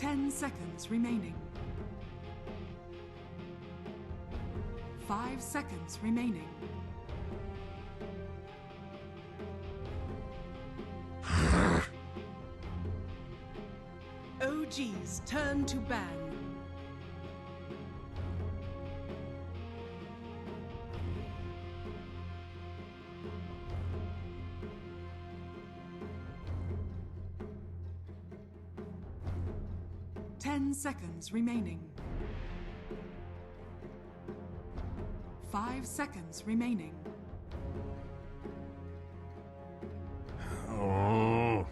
10 seconds remaining. 5 seconds remaining. OG's turn to ban. Ten seconds remaining. 5 seconds remaining. Oh.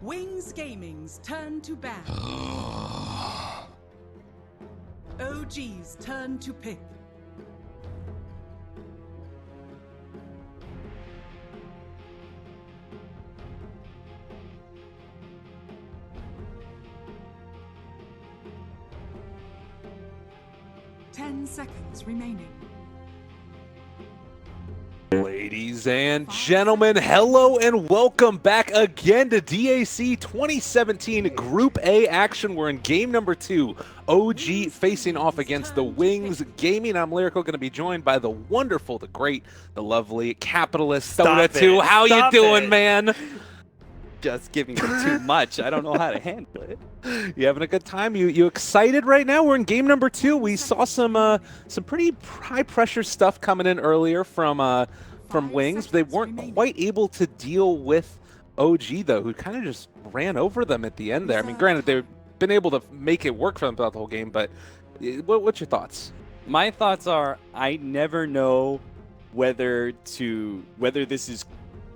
Wings Gaming's turn to ban. OG's turn to pick. Ten seconds remaining. Ladies and gentlemen, hello and welcome back again to DAC 2017 Group A action. We're in game number 2. OG facing off against the Wings Gaming. I'm Lyrical, going to be joined by the wonderful, the great, the lovely Capitalist Dota 2. How you doing, man? Just giving them too much. I don't know how to handle it. You having a good time? You excited right now? We're in game number 2. We saw some pretty high pressure stuff coming in earlier from Wings. They weren't quite able to deal with OG though, who kind of just ran over them at the end there. I mean, granted they've been able to make it work for them throughout the whole game, but what's your thoughts? My thoughts are I never know whether this is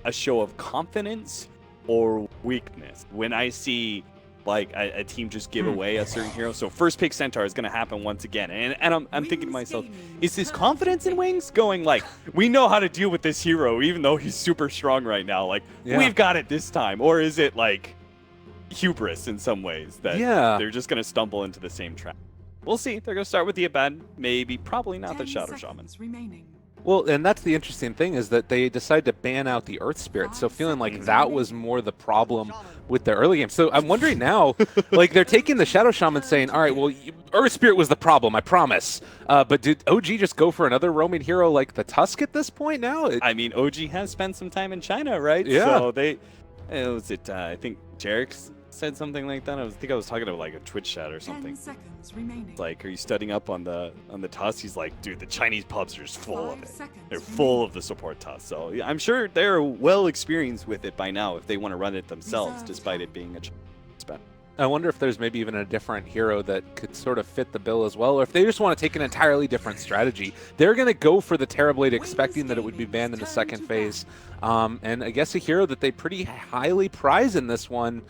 a show of confidence or weakness when I see like a team just give away a certain hero. So first pick Centaur is going to happen once again, and I'm thinking to myself, is this confidence in Wings going like, we know how to deal with this hero even though he's super strong right now, like we've got it this time? Or is it like hubris in some ways that they're just going to stumble into the same trap? We'll see. They're going to start with the Abad, probably not the Shadow Shaman. Remaining. Well, and that's the interesting thing is that they decided to ban out the Earth Spirit, so feeling like that was more the problem with the early game. So I'm wondering now, like they're taking the Shadow Shaman saying, all right, well, Earth Spirit was the problem, I promise. But did OG just go for another roaming hero like the Tusk at this point now? I mean, OG has spent some time in China, right? Yeah. So I think Jarek said something like that. I think I was talking to like a Twitch chat or something. 10 seconds remaining. Like, are you studying up on the Tusk? He's like, dude, the Chinese pubs are just full of it. 5 seconds They're full of the support Tusk. So yeah, I'm sure they're well experienced with it by now if they want to run it themselves, despite it being a spec. I wonder if there's maybe even a different hero that could sort of fit the bill as well, or if they just want to take an entirely different strategy. They're going to go for the Terrorblade expecting that it would be banned in the second phase. And I guess a hero that they pretty highly prize in this one.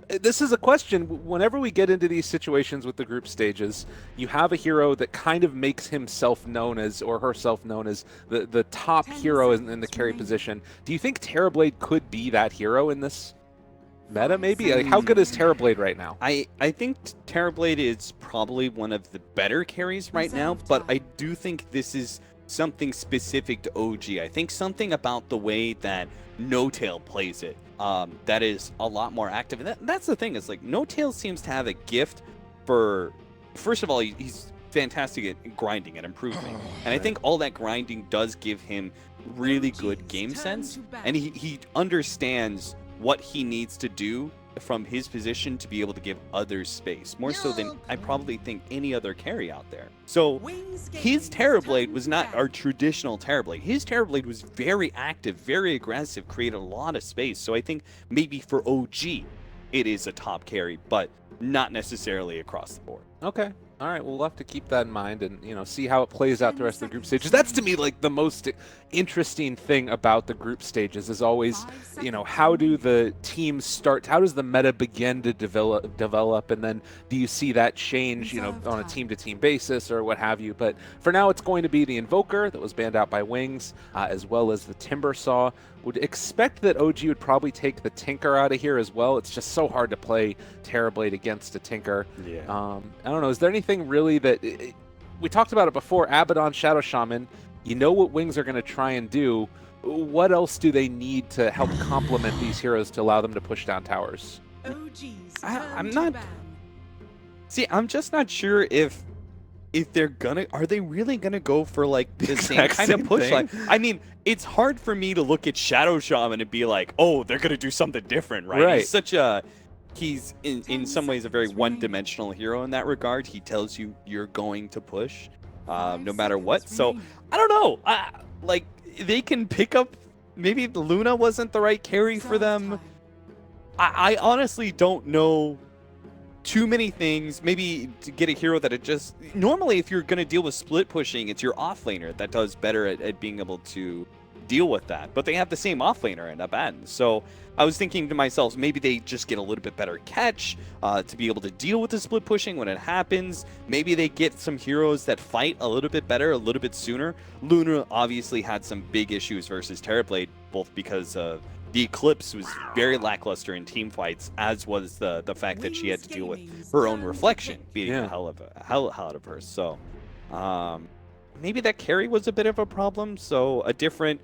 This is a question. Whenever we get into these situations with the group stages, you have a hero that kind of makes himself known as, or herself known as, the top hero in the carry position. Do you think Terrorblade could be that hero in this meta, maybe? Like, how good is Terrorblade right now? I think Terrorblade is probably one of the better carries right now, but I do think this is something specific to OG. I think something about the way that No-Tail plays it that is a lot more active. And that's the thing, is like No-Tail seems to have a gift for, first of all, he's fantastic at grinding and improving. And I think all that grinding does give him really good game sense. And he understands what he needs to do from his position to be able to give others space, more so than I probably think any other carry out there. So his Terrorblade was not our traditional Terrorblade. His Terrorblade was very active, very aggressive, created a lot of space. So I think maybe for OG, it is a top carry, but not necessarily across the board. Okay. All right, we'll have to keep that in mind and, you know, see how it plays out the rest of the group stages. That's, to me, like the most interesting thing about the group stages is always, you know, how do the teams start, how does the meta begin to develop, and then do you see that change, you know, on a team-to-team basis or what have you. But for now, it's going to be the Invoker that was banned out by Wings, as well as the Timbersaw. Would expect that OG would probably take the Tinker out of here as well. It's just so hard to play Terrorblade against a Tinker. Yeah. I don't know. Is there anything really that we talked about it before? Abaddon, Shadow Shaman. You know what Wings are going to try and do. What else do they need to help complement these heroes to allow them to push down towers? OG's I'm turn not- to ban. See, I'm just not sure if they're gonna, are they really gonna go for like the same exact kind of same push? thing. Like, I mean, it's hard for me to look at Shadow Shaman and be like, oh, they're gonna do something different, right? Right. He's such he's in some ways a very one-dimensional hero in that regard. He tells you you're going to push, no matter what. So I don't know. Like, they can pick up. Maybe Luna wasn't the right carry for them. I honestly don't know too many things. Maybe to get a hero that it just... Normally, if you're going to deal with split pushing, it's your offlaner that does better at being able to deal with that. But they have the same offlaner in Abaddon. So I was thinking to myself, maybe they just get a little bit better catch to be able to deal with the split pushing when it happens. Maybe they get some heroes that fight a little bit better, a little bit sooner. Luna obviously had some big issues versus Terrorblade, both because of the Eclipse was very lackluster in team fights, as was the fact that she had to deal with her own reflection beating the hell out of her. So maybe that carry was a bit of a problem. So a different,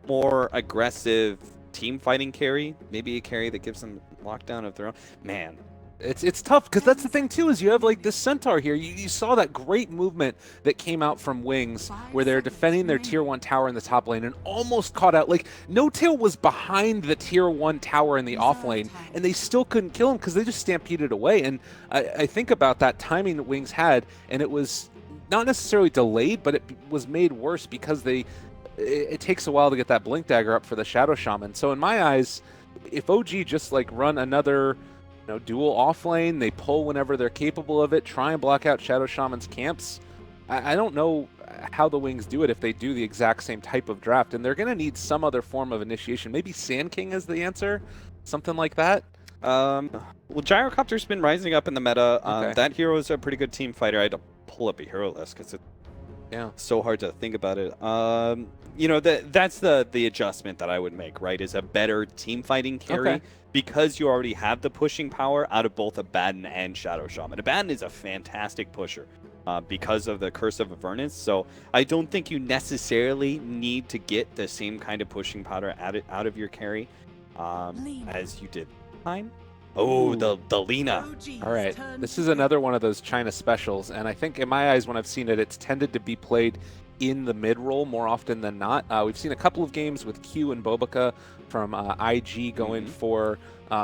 more aggressive team fighting carry, maybe a carry that gives them lockdown of their own. Man, It's tough because that's the thing too, is you have like this Centaur here. You saw that great movement that came out from Wings where they're defending their tier 1 tower in the top lane and almost caught out. Like, No Tail was behind the tier 1 tower in the off lane and they still couldn't kill him because they just stampeded away. And I think about that timing that Wings had, and it was not necessarily delayed, but it was made worse because it takes a while to get that Blink Dagger up for the Shadow Shaman. So in my eyes, if OG just like run another dual off lane, they pull whenever they're capable of it, try and block out Shadow Shaman's camps. I don't know how the Wings do it if they do the exact same type of draft, and they're going to need some other form of initiation. Maybe Sand King is the answer, something like that. Well, Gyrocopter's been rising up in the meta. Okay. That hero is a pretty good team fighter. I had to pull up a hero list because it's so hard to think about it. That's the adjustment that I would make, right? Is a better team fighting carry. Okay. Because you already have the pushing power out of both Abaddon and Shadow Shaman. Abaddon is a fantastic pusher because of the Curse of Avernus, so I don't think you necessarily need to get the same kind of pushing power out of your carry as you did time. Oh, the Lina. All right, this is another one of those China specials, and I think in my eyes when I've seen it, it's tended to be played in the mid role more often than not. We've seen a couple of games with Q and Bobica from IG going for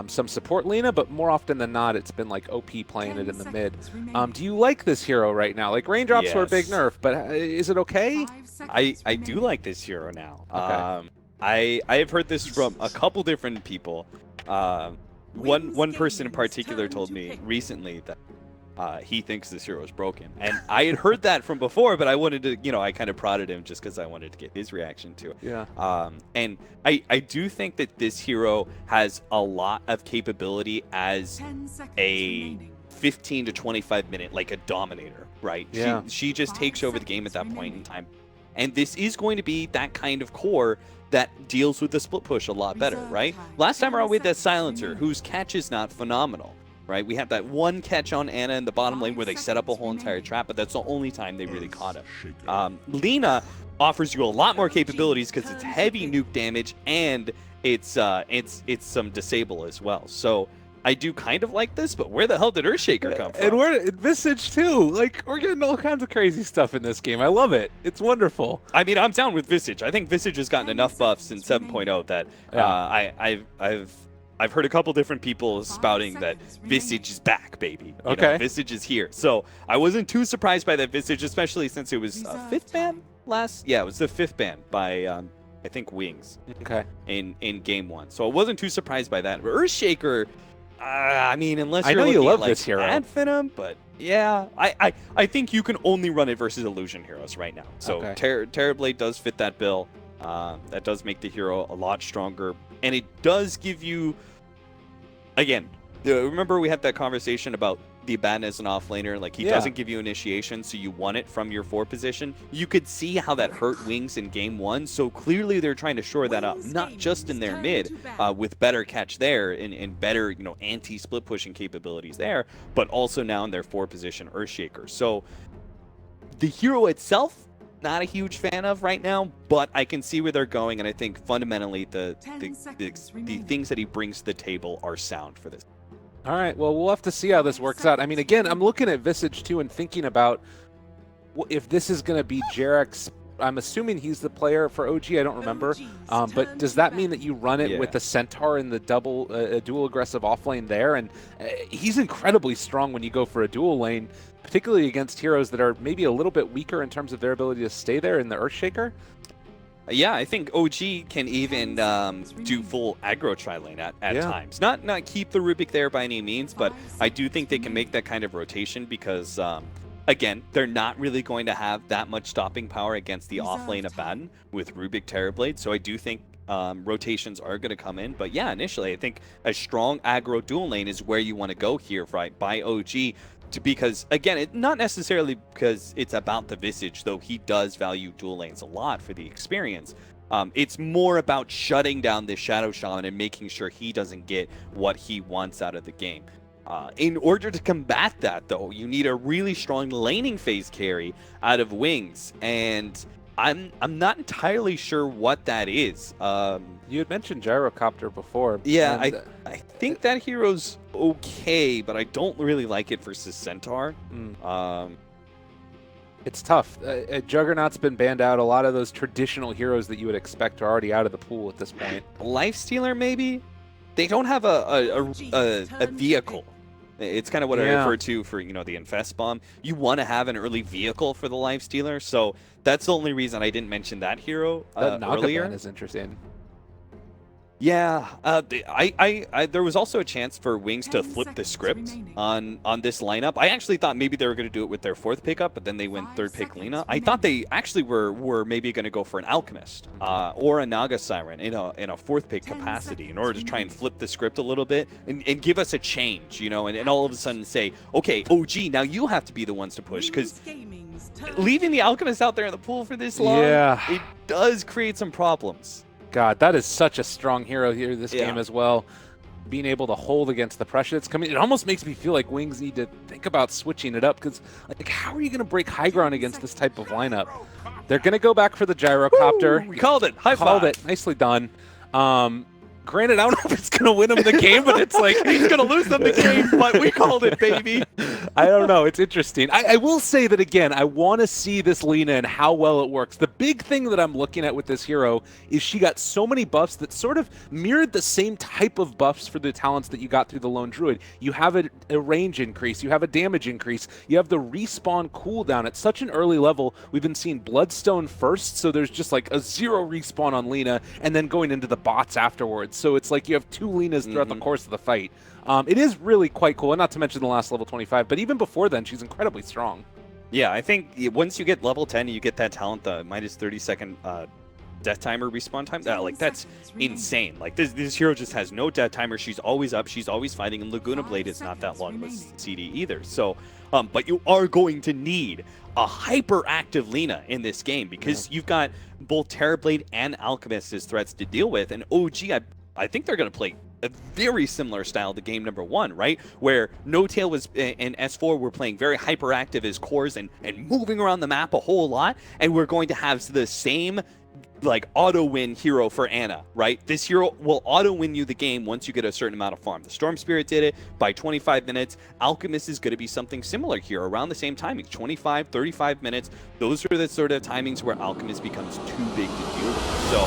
some support Lina, but more often than not, it's been like OP playing it in the mid. Do you like this hero right now? Like, Raindrops were a big nerf, but is it okay? I do like this hero now. Okay. I have heard this from a couple different people. One person in particular told me recently that he thinks this hero is broken. And I had heard that from before, but I wanted to, I kind of prodded him just because I wanted to get his reaction to it. Yeah. And I do think that this hero has a lot of capability as a 15 to 25 minute, like a dominator, right? Yeah. She just takes over the game at that point in time. And this is going to be that kind of core that deals with the split push a lot better, right? Last time around we had that Silencer, whose catch is not phenomenal. Right, we have that one catch on Ana in the bottom lane where they set up a whole entire trap, but that's the only time they really caught him. Lina offers you a lot more capabilities because it's heavy nuke damage and it's some disable as well. So I do kind of like this, but where the hell did Earthshaker come from? And we're Visage too. Like, we're getting all kinds of crazy stuff in this game. I love it. It's wonderful. I mean, I'm down with Visage. I think Visage has gotten enough buffs in 7.0 that I've heard a couple different people spouting that Visage is back, baby. Visage is here. So I wasn't too surprised by that Visage, especially since it was 5th ban last. Yeah, it was the 5th ban by I think Wings. Okay. In game 1. So I wasn't too surprised by that. But Earthshaker, I mean, unless you're I know you love like this hero. Ad Venom, but yeah, I think you can only run it versus illusion heroes right now. So Terrorblade does fit that bill. That does make the hero a lot stronger. And it does give you, again, remember we had that conversation about the Abaddon as an offlaner, like he doesn't give you initiation, so you want it from your 4 position. You could see how that hurt Wings in game 1, so clearly they're trying to shore that up, not just in their mid, with better catch there and better, anti-split pushing capabilities there, but also now in their 4 position Earthshaker. So the hero itself, not a huge fan of right now, but I can see where they're going, and I think fundamentally the things that he brings to the table are sound for this. All right, well, we'll have to see how this works out. I mean, again, I'm looking at Visage too and thinking about if this is going to be Jarek's. I'm assuming he's the player for OG. I don't remember. But does that mean that you run it with the Centaur in the dual aggressive offlane there? And he's incredibly strong when you go for a dual lane, particularly against heroes that are maybe a little bit weaker in terms of their ability to stay there in the Earthshaker. Yeah, I think OG can even do full aggro tri-lane at times. Not keep the Rubik there by any means, but I do think they can make that kind of rotation because, again, they're not really going to have that much stopping power against the offlane Abaddon with Rubik Terrorblade. So I do think rotations are going to come in. But yeah, initially, I think a strong aggro dual lane is where you want to go here, right, by OG. Because, again, not necessarily because it's about the Visage, though he does value dual lanes a lot for the experience. It's more about shutting down this Shadow Shaman and making sure he doesn't get what he wants out of the game. In order to combat that, though, you need a really strong laning phase carry out of Wings, and I'm not entirely sure what that is. You had mentioned Gyrocopter before. Yeah, I think that hero's okay, but I don't really like it versus Centaur. It's tough. Juggernaut's been banned out. A lot of those traditional heroes that you would expect are already out of the pool at this point. Lifestealer, maybe? They don't have a vehicle. It's kind of what I refer to for, the Infest Bomb. You want to have an early vehicle for the Lifestealer, so that's the only reason I didn't mention that hero earlier. That is interesting. Yeah, there was also a chance for Wings to flip the script on this lineup. I actually thought maybe they were going to do it with their fourth pickup, but then they went third pick Lina. I thought they actually were maybe going to go for an Alchemist or a Naga Siren in a fourth pick capacity in order to try and flip the script a little bit and give us a change, and all of a sudden say, okay, OG, now you have to be the ones to push, because leaving the Alchemist out there in the pool for this long, it does create some problems. God, that is such a strong hero here this game as well. Being able to hold against the pressure that's coming, it almost makes me feel like Wings need to think about switching it up, because like, how are you going to break high ground against this type of lineup? They're going to go back for the Gyrocopter. Woo, we called it. High five. Called it. Nicely done. Granted, I don't know if it's going to win him the game, but it's like he's going to lose them the game, but we called it, baby. I don't know. It's interesting. I will say that, again, I want to see this Lina and how well it works. The big thing that I'm looking at with this hero is she got so many buffs that sort of mirrored the same type of buffs for the talents that you got through the Lone Druid. You have a range increase. You have a damage increase. You have the respawn cooldown. At such an early level, we've been seeing Bloodstone first, so there's just like a 0 respawn on Lina, and then going into the bots afterwards. So it's like you have 2 Linas throughout the course of the fight. It is really quite cool, and not to mention the last level 25, but even before then, she's incredibly strong. Yeah, I think once you get level 10, you get that talent, the minus 30-second death timer respawn time. That's insane. Like, this hero just has no death timer. She's always up. She's always fighting, and Laguna Blade is not that long of a CD either. So, but you are going to need a hyperactive Lina in this game, because you've got both Terrorblade and Alchemist as threats to deal with, and OG, I think they're going to play a very similar style to game number 1, right? Where No Tail was and S4 were playing very hyperactive as cores and moving around the map a whole lot, and we're going to have the same like auto win hero for Ana, right? This hero will auto win you the game once you get a certain amount of farm. The Storm Spirit did it by 25 minutes. Alchemist is going to be something similar here around the same timing, 25, 35 minutes. Those are the sort of timings where Alchemist becomes too big to deal with. So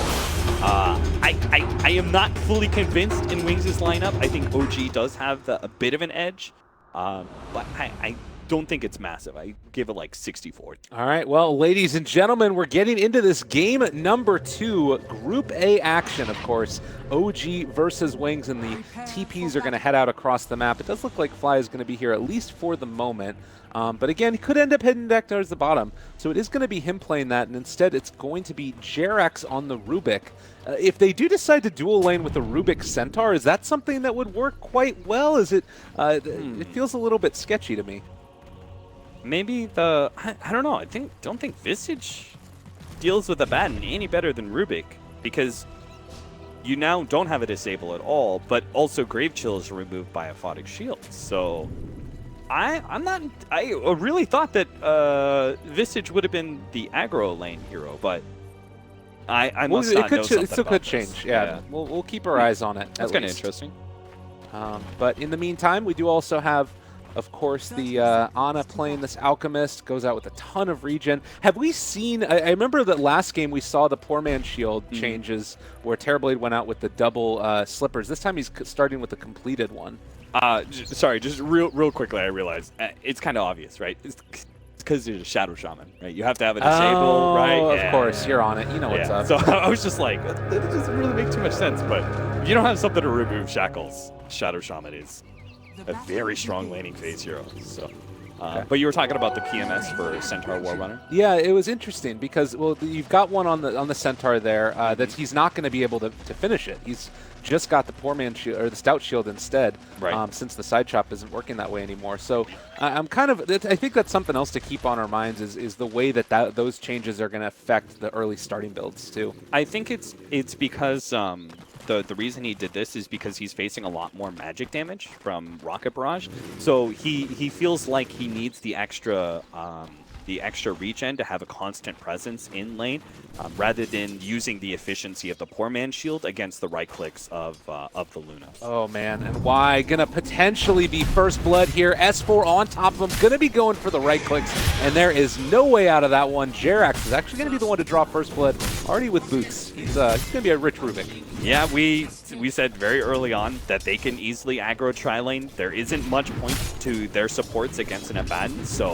I am not fully convinced in Wings' lineup. I think OG does have a bit of an edge, but I don't think it's massive. I give it like 64. All right, well, ladies and gentlemen, we're getting into this game number 2, Group A action, of course. OG versus Wings, and the TPs are going to head out across the map. It does look like Fly is going to be here, at least for the moment. But again, he could end up heading back towards the bottom. So it is going to be him playing that, and instead it's going to be Jerax on the Rubik. If they do decide to dual lane with a Rubik Centaur, is that something that would work quite well? Is it? It feels a little bit sketchy to me. Maybe I don't know. Don't think Visage deals with Abaddon any better than Rubik, because you now don't have a disable at all, but also Grave Chill is removed by Aphotic Shield. So I really thought that Visage would have been the aggro lane hero, but I must not know something it still about could change. this. Yeah. We'll keep our eyes on it. That's kind of interesting. But in the meantime, we do also have, of course, the Ana playing this Alchemist, goes out with a ton of regen. Have we seen, I remember that last game we saw the Poor Man's Shield changes where Terrorblade went out with the double slippers. This time he's starting with the completed one. Sorry, just real quickly, I realized it's kind of obvious, right? It's because there's a Shadow Shaman, right? You have to have a disable, right? Of course, you're on it. You know what's up. So I was just like, that doesn't really make too much sense, but if you don't have something to remove shackles, Shadow Shaman is a very strong laning phase hero. So, but you were talking about the PMS for Centaur Warrunner. Yeah, it was interesting because, well, you've got one on the Centaur there that he's not going to be able to finish it. He's just got the Poor Man's Shield or the Stout Shield instead, right. Since the side chop isn't working that way anymore. So I'm kind of, I think that's something else to keep on our minds is the way that those changes are going to affect the early starting builds too. I think it's because the reason he did this is because he's facing a lot more magic damage from Rocket Barrage. So he feels like he needs the extra regen to have a constant presence in lane, rather than using the efficiency of the Poor Man's Shield against the right clicks of the Luna. Oh man, and why gonna potentially be first blood here? S4 on top of him, gonna be going for the right clicks, and there is no way out of that one. Jerax is actually gonna be the one to draw first blood, already with boots. He's gonna be a rich Rubik. Yeah, we said very early on that they can easily aggro tri-lane. There isn't much point to their supports against an Abaddon, so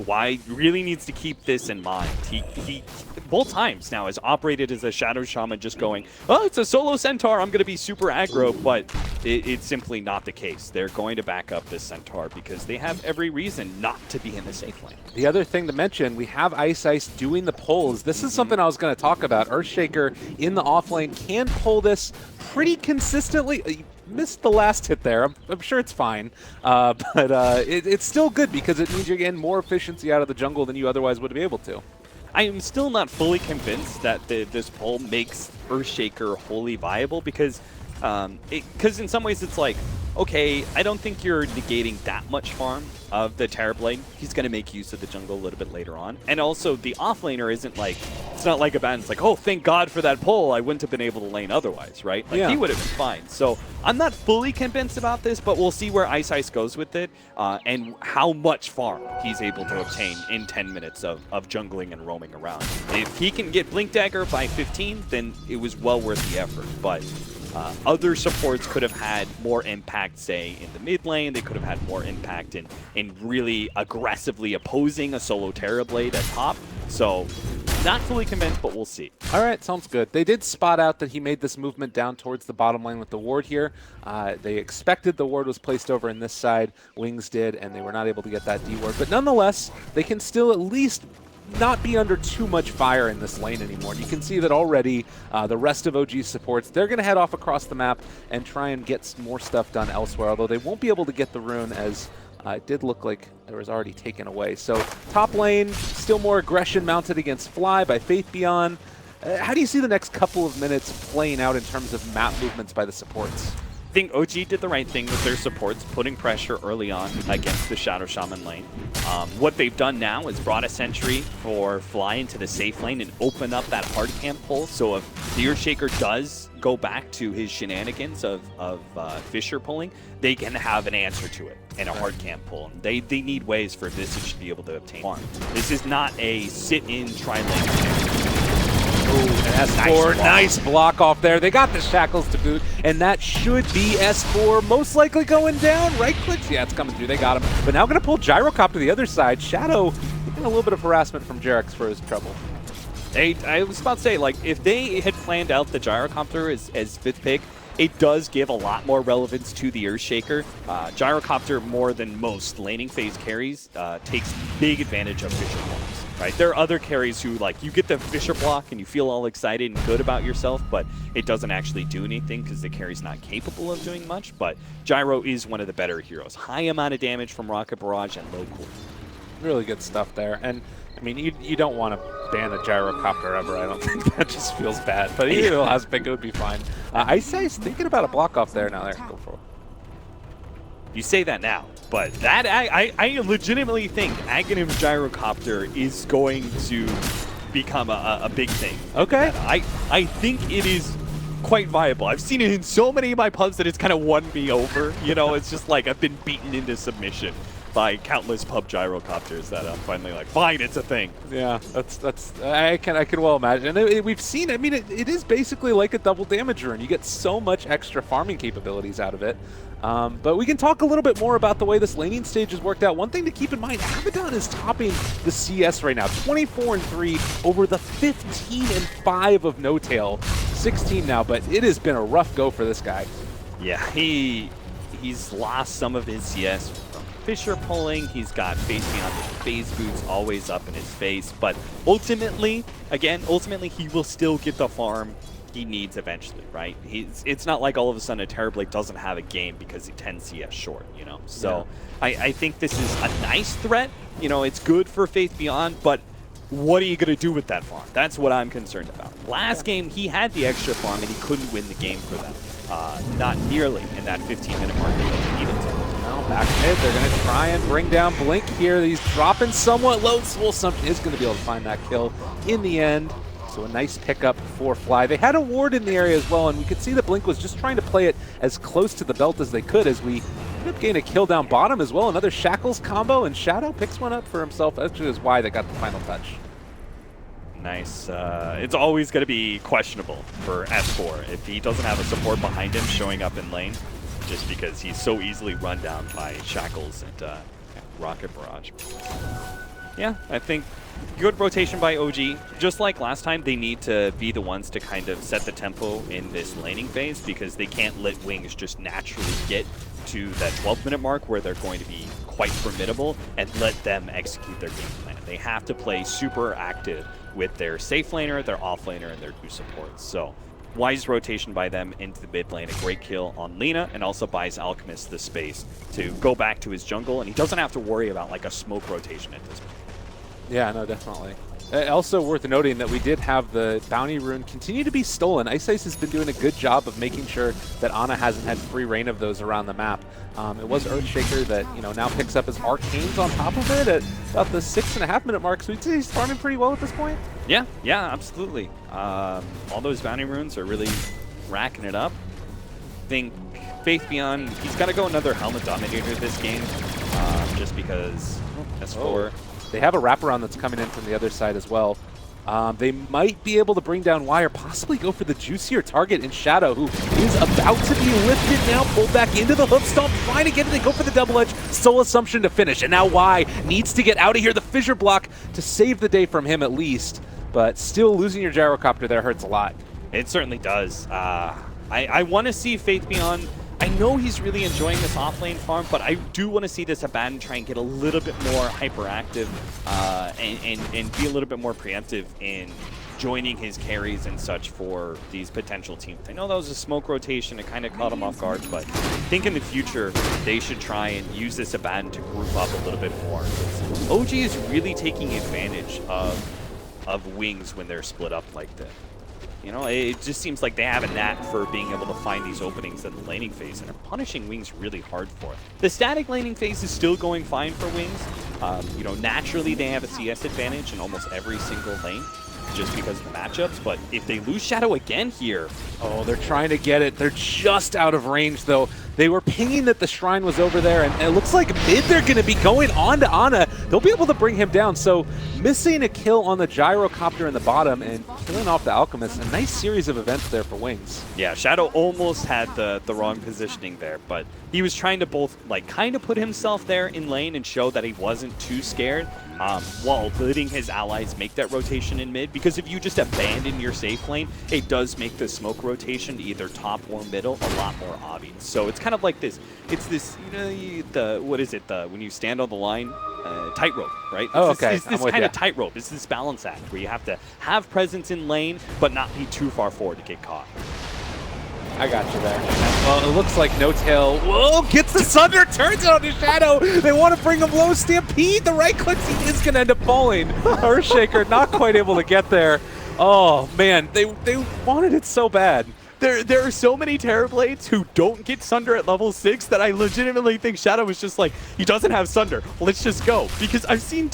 Y really needs to keep this in mind. He both times now has operated as a Shadow Shaman, just going, oh, it's a solo Centaur, I'm going to be super aggro, but it's simply not the case. They're going to back up this Centaur because they have every reason not to be in the safe lane. The other thing to mention, we have Ice doing the pulls. This is something I was going to talk about. Earthshaker in the off lane can pull this pretty consistently. Missed the last hit there. I'm sure it's fine, but it's still good because it means you're getting more efficiency out of the jungle than you otherwise would be able to. I am still not fully convinced that this pull makes Earthshaker wholly viable because in some ways it's like, okay, I don't think you're negating that much farm of the Terrorblade. He's going to make use of the jungle a little bit later on. And also, the offlaner isn't like, it's not like Abaddon's like, oh, thank God for that pull. I wouldn't have been able to lane otherwise, right? Like, he would have been fine. So I'm not fully convinced about this, but we'll see where Ice goes with it and how much farm he's able to obtain in 10 minutes of jungling and roaming around. If he can get Blink Dagger by 15, then it was well worth the effort. But other supports could have had more impact, say, in the mid lane. They could have had more impact in really aggressively opposing a solo Terrorblade at top. So, not fully convinced, but we'll see. All right, sounds good. They did spot out that he made this movement down towards the bottom lane with the ward here. They expected the ward was placed over in this side. Wings did, and they were not able to get that D ward. But nonetheless, they can still at least not be under too much fire in this lane anymore. And you can see that already the rest of OG's supports, they're going to head off across the map and try and get more stuff done elsewhere, although they won't be able to get the rune as it did look like it was already taken away. So top lane, still more aggression mounted against Fly by Faith Beyond. How do you see the next couple of minutes playing out in terms of map movements by the supports? I think OG did the right thing with their supports, putting pressure early on against the Shadow Shaman lane. What they've done now is brought a sentry for Fly into the safe lane and open up that hard camp pull. So if the Earthshaker does go back to his shenanigans of Fisher pulling, they can have an answer to it and a hard camp pull. They need ways for Visage to be able to obtain farm. This is not a sit-in tri-lane. And S4, nice block off there. They got the shackles to boot, and that should be S4 most likely going down. Right clicks, yeah, it's coming through. They got him. But now going to pull Gyrocop to the other side. Shadow getting a little bit of harassment from Jerax for his trouble. I was about to say, like, if they had planned out the Gyrocopter as fifth pick, it does give a lot more relevance to the Earthshaker. Gyrocopter, more than most laning phase carries, takes big advantage of Fisher blocks, right? There are other carries who, like, you get the Fisher block and you feel all excited and good about yourself, but it doesn't actually do anything because the carry's not capable of doing much. But Gyro is one of the better heroes. High amount of damage from Rocket Barrage and low cooldown. Really good stuff there. And I mean, you don't want to ban a Gyrocopter ever. I don't think that just feels bad. But even if last pick, it would be fine. Ice thinking about a block off there. Now there, go for it. You say that now, but that I legitimately think Aghanim Gyrocopter is going to become a big thing. Okay. I think it is quite viable. I've seen it in so many of my pubs that it's kind of won me over. You know, it's just like I've been beaten into submission by countless pub gyrocopters that I'm finally like, fine, it's a thing. Yeah, that's I can well imagine. And we've seen, I mean, it is basically like a double damage rune. You get so much extra farming capabilities out of it. But we can talk a little bit more about the way this laning stage has worked out. One thing to keep in mind, Abaddon is topping the CS right now, 24-3 over the 15-5 of No Tail, 16 now, but it has been a rough go for this guy. Yeah, he's lost some of his CS from Fisher pulling. He's got face beyond the phase boots always up in his face, but ultimately he will still get the farm he needs eventually, right? It's not like all of a sudden a Terrorblade doesn't have a game because he 10 CS short, you know? So yeah. I think this is a nice threat. You know, it's good for Faith Beyond, but what are you going to do with that farm? That's what I'm concerned about. Last game, he had the extra farm and he couldn't win the game for them. Not nearly in that 15-minute mark that he needed to. Well, back mid, they're going to try and bring down Blink here. He's dropping somewhat low. Soulsumption is going to be able to find that kill in the end. So a nice pickup for Fly. They had a ward in the area as well, and we could see that Blink was just trying to play it as close to the belt as they could as we ended up getting a kill down bottom as well. Another Shackles combo, and Shadow picks one up for himself. Actually, is why they got the final touch. Nice. It's always going to be questionable for S4 if he doesn't have a support behind him showing up in lane, just because he's so easily run down by Shackles and Rocket Barrage. Yeah, I think good rotation by OG. Just like last time, they need to be the ones to kind of set the tempo in this laning phase because they can't let Wings just naturally get to that 12-minute mark where they're going to be quite formidable and let them execute their game plan. They have to play super active with their safe laner, their off laner, and their two supports. So wise rotation by them into the mid lane, a great kill on Lina, and also buys Alchemist the space to go back to his jungle, and he doesn't have to worry about like a smoke rotation at this point. Yeah, no, definitely. Also worth noting that we did have the bounty rune continue to be stolen. Ice has been doing a good job of making sure that Ana hasn't had free reign of those around the map. It was Earthshaker that, you know, now picks up his Arcanes on top of it at about the 6.5-minute mark. So we'd say he's farming pretty well at this point. Yeah, absolutely. All those bounty runes are really racking it up. I think Faith Beyond, he's got to go another Helmet Dominator this game, just because S4... They have a wraparound that's coming in from the other side as well. They might be able to bring down Y or possibly go for the juicier target in Shadow, who is about to be lifted now, pulled back into the hook stomp, trying to get it. They go for the double edge, Soul Assumption to finish. And now Y needs to get out of here. The fissure block to save the day from him at least. But still losing your gyrocopter there hurts a lot. It certainly does. I want to see Faith Beyond. I know he's really enjoying this offlane farm, but I do want to see this Abaddon try and get a little bit more hyperactive and be a little bit more preemptive in joining his carries and such for these potential teams. I know that was a smoke rotation. It kind of caught him off guard, but I think in the future they should try and use this Abaddon to group up a little bit more. OG is really taking advantage of Wings when they're split up like this. You know, it just seems like they have a knack for being able to find these openings in the laning phase, and are punishing Wings really hard for it. The static laning phase is still going fine for Wings. You know, naturally they have a CS advantage in almost every single lane, just because of the matchups, but if they lose Shadow again here... Oh, they're trying to get it. They're just out of range, though. They were pinging that the Shrine was over there, and it looks like mid they're going to be going on to Ana. They'll be able to bring him down, so missing a kill on the Gyrocopter in the bottom and killing off the Alchemist. A nice series of events there for Wings. Yeah, Shadow almost had the wrong positioning there, but he was trying to both, like, kind of put himself there in lane and show that he wasn't too scared, while letting his allies make that rotation in mid, because if you just abandon your safe lane, it does make the smoke rotation to either top or middle a lot more obvious. So it's kind of like this, it's this, you know, what is it, when you stand on the line, tightrope, right? Oh, okay. It's this kind of tightrope. It's this balance act where you have to have presence in lane, but not be too far forward to get caught. I got you there. Well, it looks like No Tail, whoa, gets the Sunder, turns it on his Shadow. They want to bring him low. Stampede, the right clicks, he is going to end up falling. Earthshaker not quite able to get there. Oh, man, they wanted it so bad. There are so many Terrorblades who don't get Sunder at level 6 that I legitimately think Shadow was just like, he doesn't have Sunder, let's just go. Because I've seen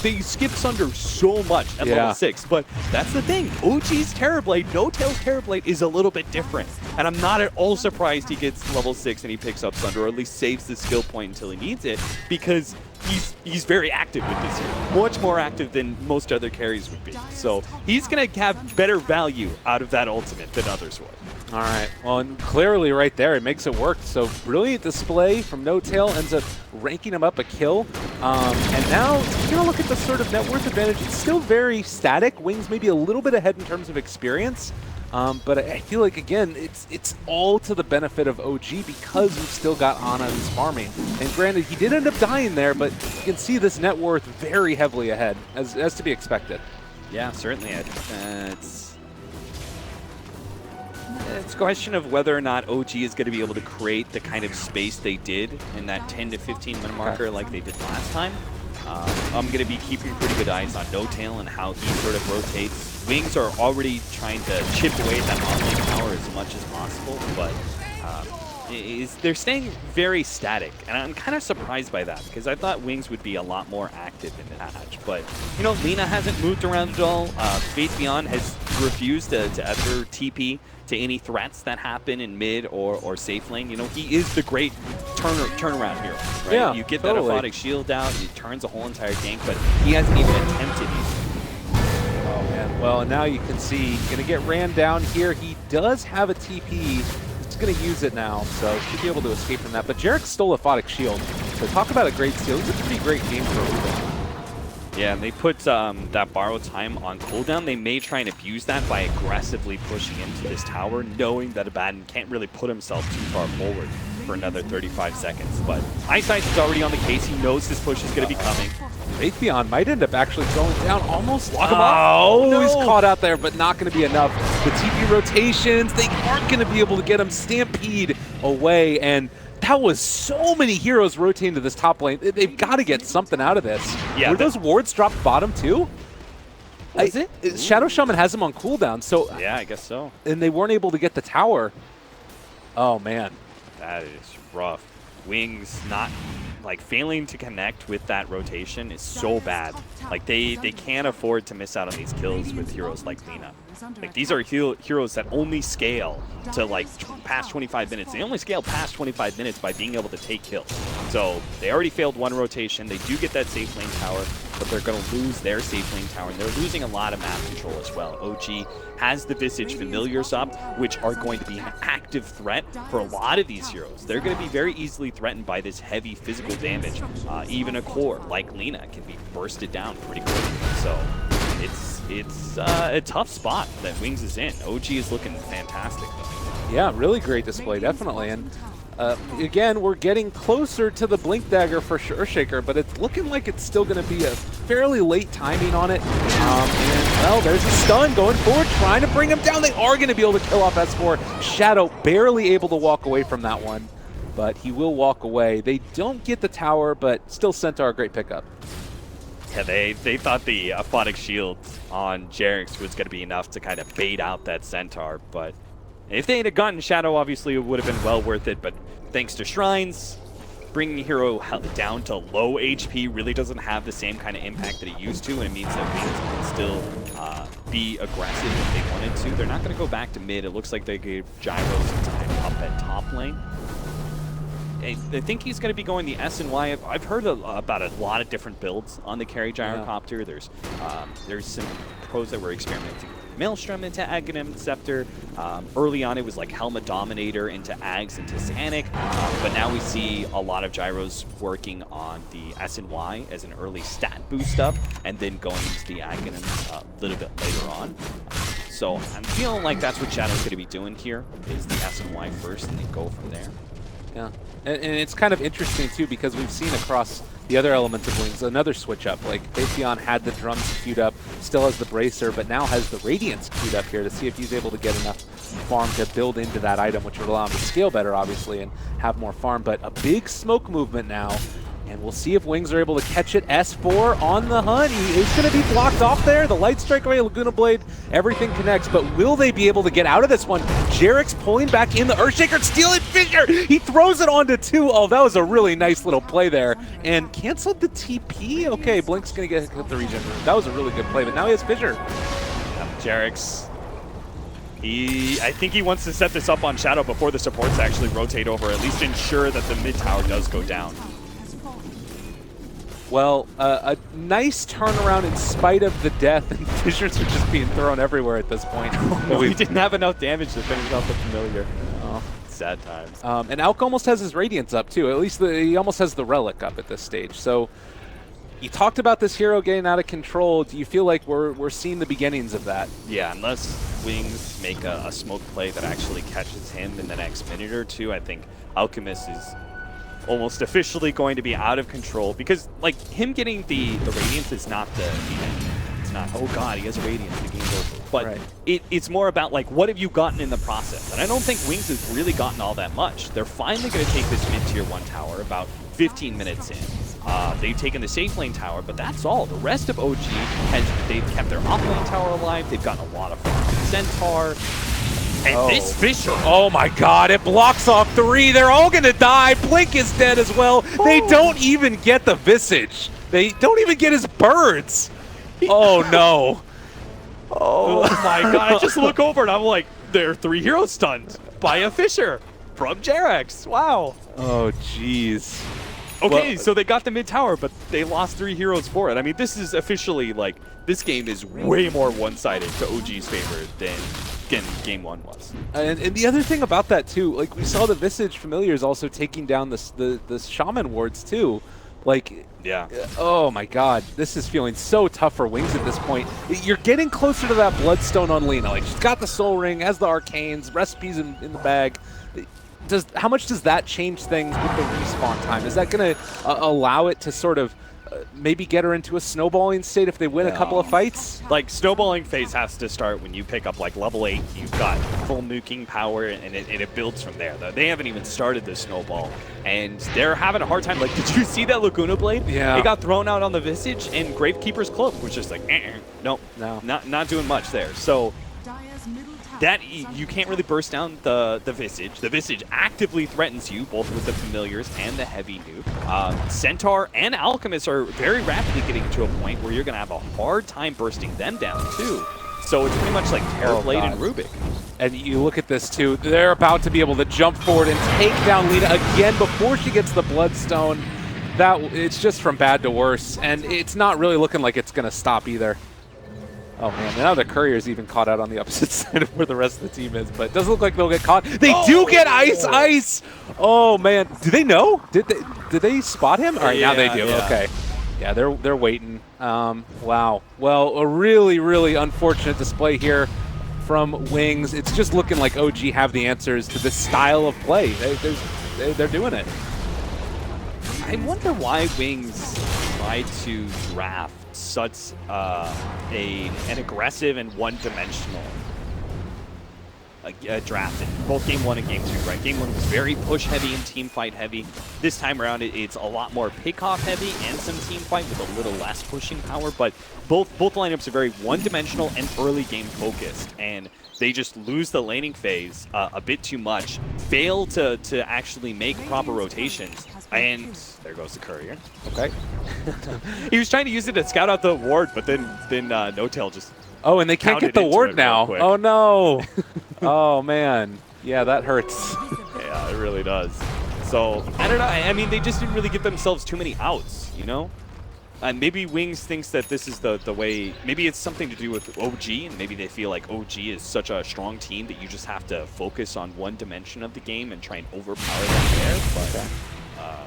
they skip Sunder so much at level 6, but that's the thing. OG's Terrorblade, No-Tail's Terrorblade is a little bit different. And I'm not at all surprised he gets level 6 and he picks up Sunder, or at least saves the skill point until he needs it, because he's very active with this hero. Much more active than most other carries would be. So he's going to have better value out of that ultimate than others would. All right. Well, and clearly right there, it makes it work. So brilliant display from No-Tail, ends up ranking him up a kill. And now, you're going to look at the sort of net worth advantage. It's still very static. Wings maybe a little bit ahead in terms of experience. But I feel like, again, it's all to the benefit of OG because we've still got Ana who's farming. And granted, he did end up dying there, but you can see this net worth very heavily ahead, as to be expected. Yeah, certainly. It's a question of whether or not OG is going to be able to create the kind of space they did in that 10 to 15 minute marker like they did last time. I'm going to be keeping pretty good eyes on No-Tail and how he sort of rotates. Wings are already trying to chip away at that on-lane power as much as possible, but they're staying very static, and I'm kind of surprised by that because I thought Wings would be a lot more active in the match. But, you know, Lina hasn't moved around at all. Faith Beyond has refused to ever TP to any threats that happen in mid or safe lane. You know, he is the great turnaround hero, right? Yeah, you get totally. that Aphotic Shield out, he turns a whole entire gank, but he hasn't even attempted it. Oh, man. Well, and now you can see, going to get ran down here. He does have a TP. He's going to use it now, so should be able to escape from that. But Jarek stole a Aphotic Shield. So talk about a great steal. It's a pretty great game for Uber. Yeah, and they put that borrow time on cooldown. They may try and abuse that by aggressively pushing into this tower, knowing that Abaddon can't really put himself too far forward for another 35 seconds. But Ice is already on the case. He knows this push is going to be coming. Faith Beyond might end up actually going down, almost lock him off. Oh, no, he's caught out there, but not going to be enough. The TP rotations, they aren't going to be able to get him. Stampede away, and that was so many heroes rotating to this top lane. They've got to get something out of this. Yeah, were those wards dropped bottom too? Was it? Shadow Shaman has him on cooldown, so yeah, I guess so. And they weren't able to get the tower. Oh man, that is rough. Wings not like failing to connect with that rotation is so bad. Like they can't afford to miss out on these kills with heroes like Lina. Like these are heroes that only scale to like past 25 minutes. They only scale past 25 minutes by being able to take kills. So they already failed one rotation. They do get that safe lane tower, but they're going to lose their safe lane tower, and they're losing a lot of map control as well. OG has the Visage Familiars up, which are going to be an active threat for a lot of these heroes. They're going to be very easily threatened by this heavy physical damage. Even a core like Lina can be bursted down pretty quickly. So it's a tough spot that Wings is in. OG is looking fantastic, though. Yeah, really great display, definitely. And again, we're getting closer to the Blink Dagger for Earthshaker, but it's looking like it's still going to be a fairly late timing on it. And, well, there's a stun going forward, trying to bring him down. They are going to be able to kill off S4. Shadow barely able to walk away from that one, but he will walk away. They don't get the tower, but still Centaur, great pickup. Yeah, they thought the Aphotic Shield on Jarex was going to be enough to kind of bait out that Centaur, but if they had gotten Shadow, obviously it would have been well worth it, but thanks to Shrines, bringing a hero down to low HP really doesn't have the same kind of impact that it used to, and it means that Wings can still be aggressive if they wanted to. They're not going to go back to mid. It looks like they gave Gyro some time up at top lane. I think he's going to be going the SNY. I've heard about a lot of different builds on the carry gyrocopter. Yeah. There's some pros that were experimenting with Maelstrom into Aghanim Scepter. Early on, it was like Helmet Dominator into Ags into Sanic. But now we see a lot of gyros working on the SNY as an early stat boost up, and then going into the Aghanim a little bit later on. So I'm feeling like that's what Shadow's going to be doing here, is the SNY first and then go from there. Yeah, and it's kind of interesting too, because we've seen across the other elements of Wings another switch up. Like Faithion had the drums queued up, still has the bracer, but now has the Radiance queued up here to see if he's able to get enough farm to build into that item, which would allow him to scale better, obviously, and have more farm. But a big smoke movement now. And we'll see if Wings are able to catch it. S4 on the hunt. He is going to be blocked off there. The Light Strike away, Laguna Blade, everything connects. But will they be able to get out of this one? Jarek's pulling back in the Earthshaker, stealing Fissure. He throws it onto 2. Oh, that was a really nice little play there. And canceled the TP. Okay, Blink's going to get the regen room. That was a really good play, but now he has Fissure. Jarek's, I think he wants to set this up on Shadow before the supports actually rotate over, at least ensure that the mid tower does go down. Well, a nice turnaround in spite of the death, and Fissures are just being thrown everywhere at this point. We didn't have enough damage to finish off the familiar. Oh, sad times. And Alk almost has his Radiance up too. At least he almost has the Relic up at this stage. So you talked about this hero getting out of control. Do you feel like we're seeing the beginnings of that? Yeah, unless Wings make a smoke play that actually catches him in the next minute or two, I think Alchemist is almost officially going to be out of control, because like him getting the Radiance is not the end. It's not, oh god, he has Radiance, the game's over. But right. It's more about like, what have you gotten in the process? And I don't think Wings has really gotten all that much. They're finally going to take this mid-tier 1 tower about 15 minutes in. They've taken the safe lane tower, but that's all. The rest of OG they've kept their off lane tower alive. They've gotten a lot of Centaur. And this Fissure. Oh my god, it blocks off 3. They're all gonna die. Blink is dead as well. They don't even get the Visage. They don't even get his birds. Oh no. Oh my god, I just look over and I'm like, there are 3 heroes stunned by a Fissure from Jarek's. Wow. Oh jeez. Okay, well, so they got the mid tower, but they lost 3 heroes for it. I mean, this is officially like, this game is way more one-sided to OG's favor than game 1 was. And the other thing about that too, like we saw the Visage Familiars also taking down the Shaman wards too. Like, yeah. Oh my god, this is feeling so tough for Wings at this point. You're getting closer to that Bloodstone on Lina. Like, she's got the Soul Ring, has the Arcanes, recipes in the bag. How much does that change things with the respawn time? Is that going to allow it to sort of maybe get her into a snowballing state if they win a couple of fights? Like, snowballing phase has to start when you pick up like level 8, you've got full nuking power, and it builds from there. They haven't even started the snowball, and they're having a hard time. Like, did you see that Laguna Blade? Yeah. It got thrown out on the Visage, and Gravekeeper's Cloak was just like, nope, no, not doing much there. So that you can't really burst down the Visage. The Visage actively threatens you, both with the Familiars and the heavy nuke. Centaur and Alchemist are very rapidly getting to a point where you're going to have a hard time bursting them down, too. So it's pretty much like Terrorblade and Rubik. And you look at this, too. They're about to be able to jump forward and take down Lina again before she gets the Bloodstone. It's just from bad to worse, and it's not really looking like it's going to stop either. Oh man, now the Courier's even caught out on the opposite side of where the rest of the team is, but it doesn't look like they'll get caught. They do get ice! Oh man, do they know? Did they spot him? All right, now they do. Yeah. Okay, yeah, they're waiting. Wow. Well, a really, really unfortunate display here from Wings. It's just looking like OG have the answers to this style of play. They're doing it. I wonder why Wings tried to draft such an aggressive and one-dimensional draft in both Game 1 and Game 2, right? Game 1 was very push-heavy and team-fight-heavy. This time around, it's a lot more pick-off-heavy and some team-fight with a little less pushing power, but both lineups are very one-dimensional and early-game focused, and they just lose the laning phase a bit too much, fail to actually make proper rotations, and there goes the Courier. Okay. He was trying to use it to scout out the ward, but then No-Tail just Oh, and they can't get the ward now. Oh no. Oh man. Yeah, that hurts. Yeah, it really does. So, I don't know. I mean, they just didn't really give themselves too many outs, you know? And maybe Wings thinks that this is the way. Maybe it's something to do with OG, and maybe they feel like OG is such a strong team that you just have to focus on one dimension of the game and try and overpower them there. But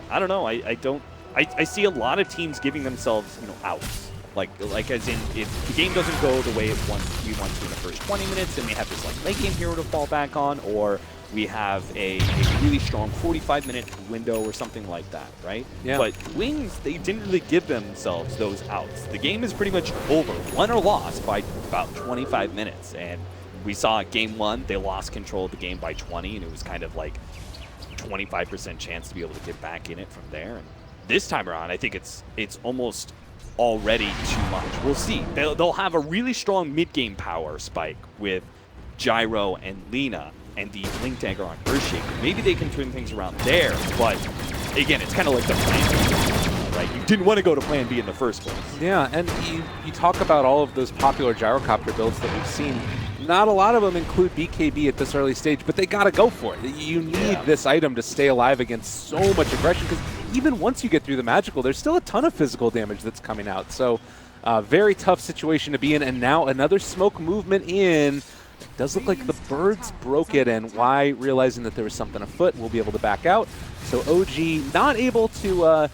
I don't know. I see a lot of teams giving themselves, you know, outs. Like as in, if the game doesn't go the way we want to in the first 20 minutes, then we have this like late game hero to fall back on, or we have a really strong 45-minute window or something like that, right? Yeah. But Wings, they didn't really give themselves those outs. The game is pretty much over, won or lost by about 25 minutes. And we saw Game 1, they lost control of the game by 20, and it was kind of like 25% chance to be able to get back in it from there. And this time around, I think it's almost already too much. We'll see. They'll have a really strong mid-game power spike with Gyro and Lina and the Blink Dagger on Earthshaker. Maybe they can turn things around there, but again, it's kind of like the plan B, right? You didn't want to go to plan B in the first place. Yeah, and you talk about all of those popular gyrocopter builds that we've seen. Not a lot of them include BKB at this early stage, but they got to go for it. You need this item to stay alive against so much aggression, because even once you get through the magical, there's still a ton of physical damage that's coming out. So very tough situation to be in, and now another smoke movement in. It does look like the birds broke it, and Y, realizing that there was something afoot, will be able to back out. So OG not able to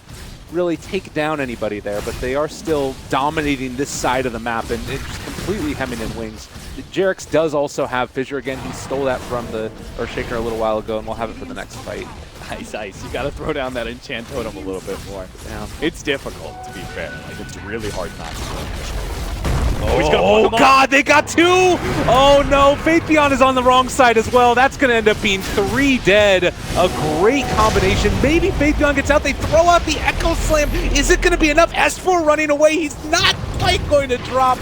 really take down anybody there, but they are still dominating this side of the map and just completely hemming in wings. Jarex does also have Fissure again. He stole that from the Earthshaker a little while ago, and we'll have it for the next fight. Ice. You got to throw down that enchant totem a little bit more. Yeah. It's difficult, to be fair. Like, it's really hard not to. Oh God, they got 2! Oh no, Faithion is on the wrong side as well. That's going to end up being 3 dead. A great combination. Maybe Faithion gets out. They throw out the Echo Slam. Is it going to be enough? S4 running away. He's not quite going to drop.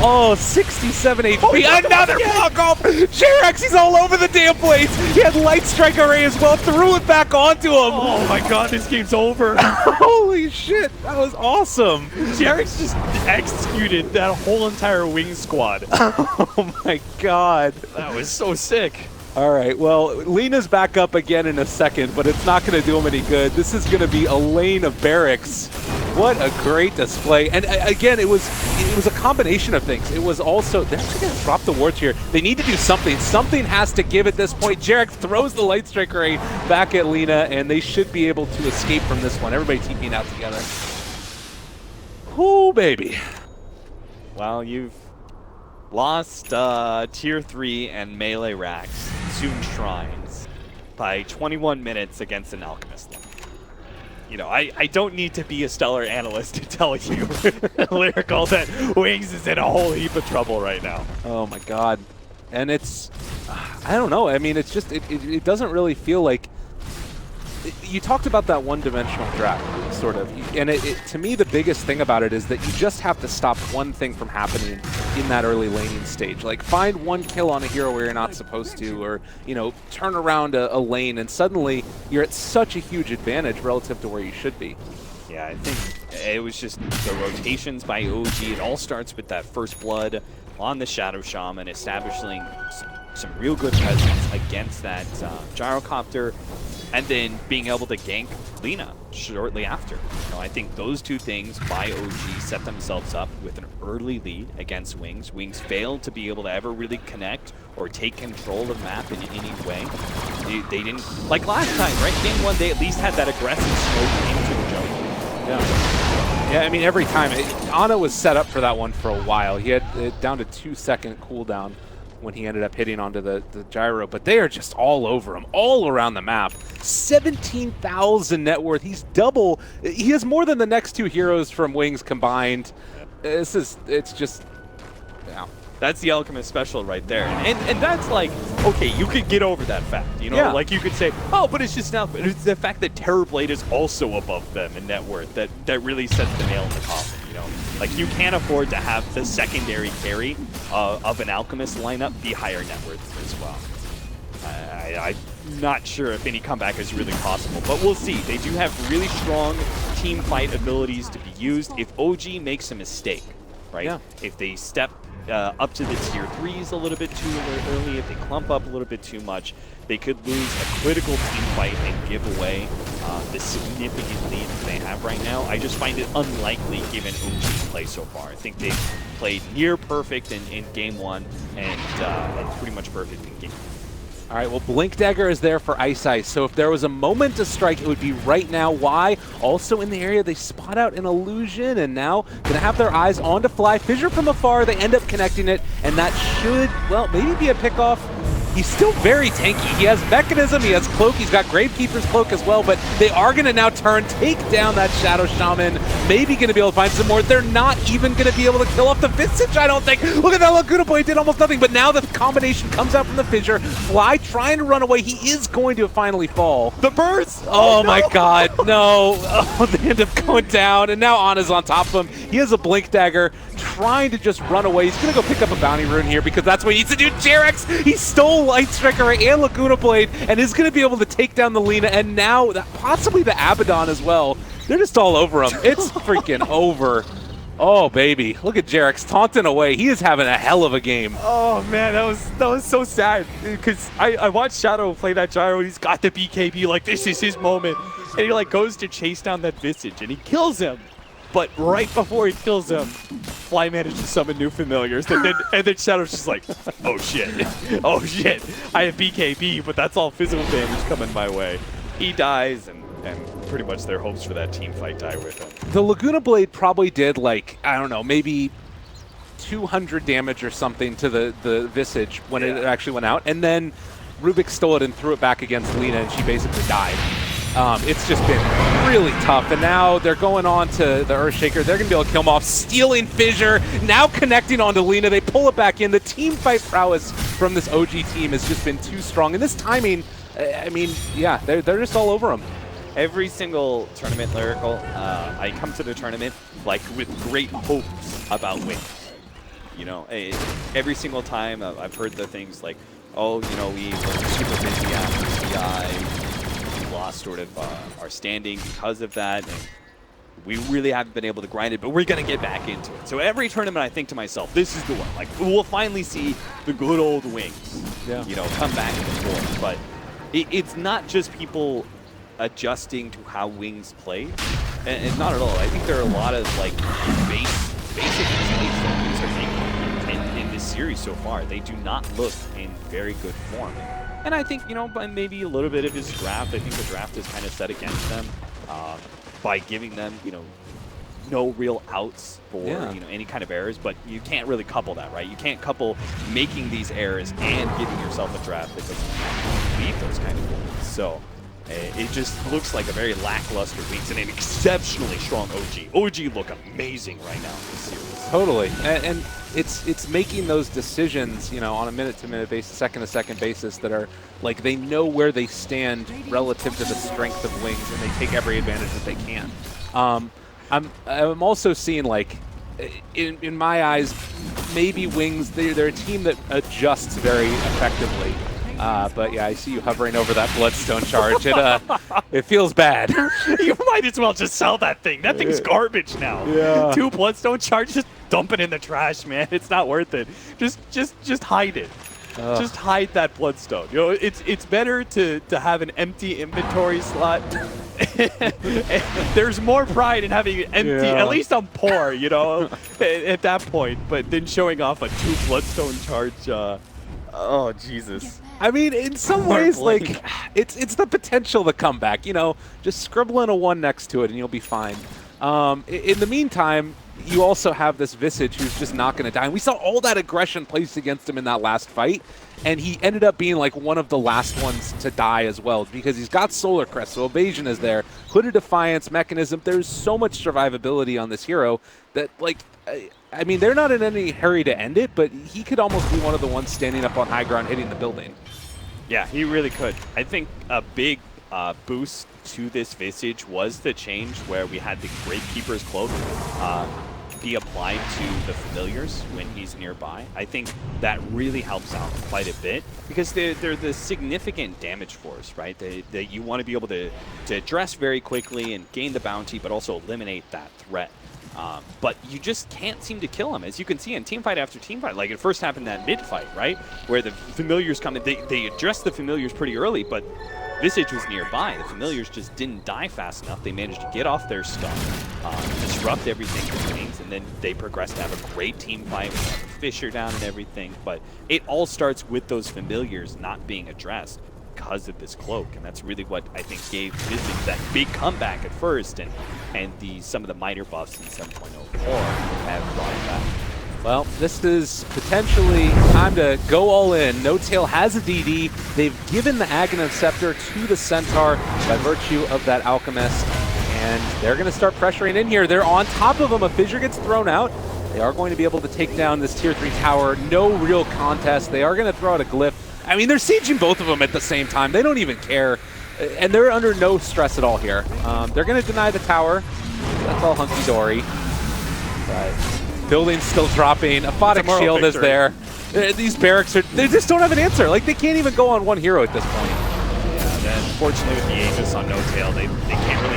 Oh, 67 HP. Oh, another block off. Jarex, he's all over the damn place. He had Light Strike Array as well. Threw it back onto him. Oh my God, this game's over. Holy shit, that was awesome. Jarex just executed that whole entire wing squad. Oh my God. That was so sick. All right, well, Lina's back up again in a second, but it's not going to do him any good. This is going to be a lane of barracks. What a great display. And again, it was a combination of things. It was also, they're actually going to drop the wards here. They need to do something. Something has to give at this point. Jarex throws the Light Strike Array back at Lina, and they should be able to escape from this one. Everybody TPing out together. Ooh, baby. Well, you've lost Tier 3 and Melee Racks, Soon Shrines, by 21 minutes against an Alchemist. You know, I don't need to be a stellar analyst to tell you, Lyrical, that Wings is in a whole heap of trouble right now. Oh my God. And it's, I don't know, I mean, it's just, it doesn't really feel like, you talked about that one-dimensional draft, sort of, and to me the biggest thing about it is that you just have to stop one thing from happening in that early laning stage. Like, find one kill on a hero where you're not supposed to, or, you know, turn around a lane, and suddenly you're at such a huge advantage relative to where you should be. Yeah, I think it was just the rotations by OG. It all starts with that first blood on the Shadow Shaman, establishing some real good presence against that gyrocopter, and then being able to gank Lina shortly after. You know, I think those two things by OG set themselves up with an early lead against Wings. Wings failed to be able to ever really connect or take control of the map in any way. They didn't, like last time, right? Game 1, they at least had that aggressive smoke into the jungle. Yeah, I mean, every time. Ana was set up for that one for a while. He had it down to 2-second cooldown when he ended up hitting onto the gyro, but they are just all over him, all around the map. 17,000 net worth. He's double. He has more than the next 2 heroes from Wings combined. It's just, yeah. That's the Alchemist special right there. And that's like, okay, you could get over that fact, you know? Yeah. Like, you could say, oh, but it's just now, it's the fact that Terrorblade is also above them in net worth that really sets the nail in the coffin, you know? Like, you can't afford to have the secondary carry of an Alchemist lineup be higher net worth as well. I'm not sure if any comeback is really possible, but we'll see. They do have really strong team fight abilities to be used. If OG makes a mistake, right? Yeah. If they step up to the tier 3s a little bit too early, if they clump up a little bit too much, they could lose a critical team fight and give away the significant lead that they have right now. I just find it unlikely given OG's play so far. I think they've played near perfect in game 1 and pretty much perfect in game 2. All right, well, Blink Dagger is there for Ice, so if there was a moment to strike, it would be right now. Why? Also in the area, they spot out an illusion, and now going to have their eyes on to Fly. Fissure from afar, they end up connecting it, and that should, well, maybe be a pickoff. he's still very tanky. He has Mechanism, he has Cloak, he's got Gravekeeper's Cloak as well, but they are going to now take down that Shadow Shaman, maybe going to be able to find some more. They're not even going to be able to kill off the Visage, I don't think. Look at that Laguna Blade, did almost nothing, but now the combination comes out from the fissure. Fly trying to run away, he is going to finally fall. The burst! Oh my god, no. Oh, they end up going down, and now Ana's on top of him. He has a Blink Dagger, trying to just run away. He's going to go pick up a Bounty Rune here because that's what he needs to do. Jarex, he stole Light Striker and Laguna Blade and is going to be able to take down the Lina and now possibly the Abaddon as well. They're just all over him. It's freaking over. Oh, baby. Look at Jarex taunting away. He is having a hell of a game. Oh, man, that was so sad because I watched Shadow play that gyro. He's got the BKB like this is his moment. And he like goes to chase down that Visage and he kills him. But right before he kills him, Fly managed to summon new familiars. And then Shadow's just like, oh shit, oh shit. I have BKB, but that's all physical damage coming my way. He dies, and pretty much their hopes for that team fight die with him. The Laguna Blade probably did like, I don't know, maybe 200 damage or something to the Visage when it actually went out. And then Rubik stole it and threw it back against Lina, and she basically died. It's just been really tough, and now they're going on to the Earthshaker. They're going to be able to kill him off, stealing Fissure, now connecting onto Lina. They pull it back in. The team fight prowess from this OG team has just been too strong. And this timing, I mean, yeah, they're just all over him. Every single tournament, Lyrical, I come to the tournament like with great hopes about wins. You know, every single time I've heard the things like, oh, you know, we were super busy after CI. Lost sort of our standing because of that, and we really haven't been able to grind it, but we're going to get back into it. So every tournament I think to myself, this is the one. Like, we'll finally see the good old Wings, you know, come back and forth. But it's not just people adjusting to how Wings play, and not at all. I think there are a lot of, like, basic mistakes that Wings are making in this series so far. They do not look in very good form. And I think, you know, by maybe a little bit of his draft, I think the draft is kind of set against them by giving them, you know, no real outs for, you know, any kind of errors. But you can't really couple that, right? You can't couple making these errors and giving yourself a draft that doesn't leave those kind of goals. So it just looks like a very lackluster Wings and an exceptionally strong OG. OG look amazing right now in this series. Totally, and it's making those decisions, you know, on a minute-to-minute basis, second-to-second basis that are like they know where they stand relative to the strength of Wings, and they take every advantage that they can. I'm also seeing like, in my eyes, maybe Wings they're a team that adjusts very effectively. But yeah, I see you hovering over that Bloodstone charge. It feels bad. You might as well just sell that thing. That thing's garbage now. Yeah. 2 Bloodstone charges, just dump it in the trash, man. It's not worth it. Just hide it. Just hide that Bloodstone. You know, it's better to have an empty inventory slot. There's more pride in having it empty. At least I'm poor, you know, at that point. But then showing off a 2 Bloodstone charge. Oh Jesus. I mean, in some ways, like, it's the potential to come back. You know, just scribble in a 1 next to it and you'll be fine. In the meantime, you also have this Visage who's just not going to die. And we saw all that aggression placed against him in that last fight, and he ended up being like one of the last ones to die as well because he's got Solar Crest, so evasion is there. Hooded Defiance, Mechanism, there's so much survivability on this hero that, like, I mean, they're not in any hurry to end it, but he could almost be one of the ones standing up on high ground hitting the building. Yeah, he really could. I think a big boost to this Visage was the change where we had the Gravekeeper's Cloak be applied to the familiars when he's nearby. I think that really helps out quite a bit because they're the significant damage force, right? That you want to be able to address very quickly and gain the bounty, but also eliminate that threat. But you just can't seem to kill him, as you can see in team fight after team fight. Like it first happened that mid fight, right, where the familiars come in. They addressed the familiars pretty early, but Visage was nearby. The familiars just didn't die fast enough. They managed to get off their stuff, disrupt everything with Wings, and then they progressed to have a great team fight with Fissure down and everything. But it all starts with those familiars not being addressed because of this cloak, and that's really what I think gave Visage that big comeback at first, and some of the minor buffs in 7.04 have brought it back. Well, this is potentially time to go all in. No Tail has a DD. They've given the Aghanim Scepter to the Centaur by virtue of that Alchemist. And they're going to start pressuring in here. They're on top of them. A Fissure gets thrown out. They are going to be able to take down this Tier 3 tower. No real contest. They are going to throw out a Glyph. I mean, they're sieging both of them at the same time. They don't even care. And they're under no stress at all here. They're going to deny the tower. That's all hunky-dory. But building's still dropping. Aphotic Shield is there. These barracks they just don't have an answer. Like, they can't even go on one hero at this point. Yeah, then fortunately with the Aegis on No Tail, they can't really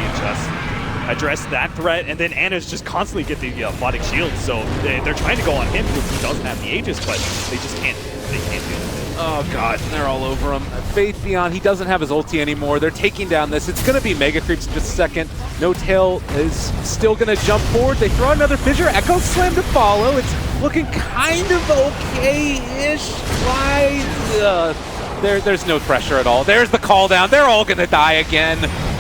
address that threat, and then Anna's just constantly get the Aphotic Shield, so they're trying to go on him because he doesn't have the Aegis, but they just can't deal with it. Oh god, they're all over him. Faith Beyond, he doesn't have his ulti anymore. They're taking down this. It's going to be Mega Creeps in just a second. No Tail is still going to jump forward. They throw another Fissure. Echo Slam to follow. It's looking kind of okay-ish. Why? There's no pressure at all. There's the call down. They're all going to die again.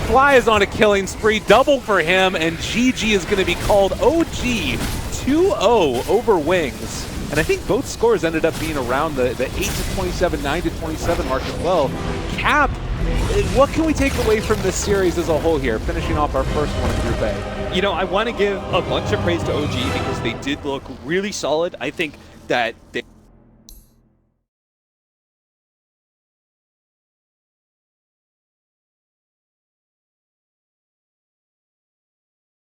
Fly is on a killing spree. Double for him, and GG is going to be called OG 2-0 over Wings. And I think both scores ended up being around the 8-27, 9-27 mark as well. Cap, what can we take away from this series as a whole here, finishing off our first one in Group A? You know, I want to give a bunch of praise to OG because they did look really solid. I think that they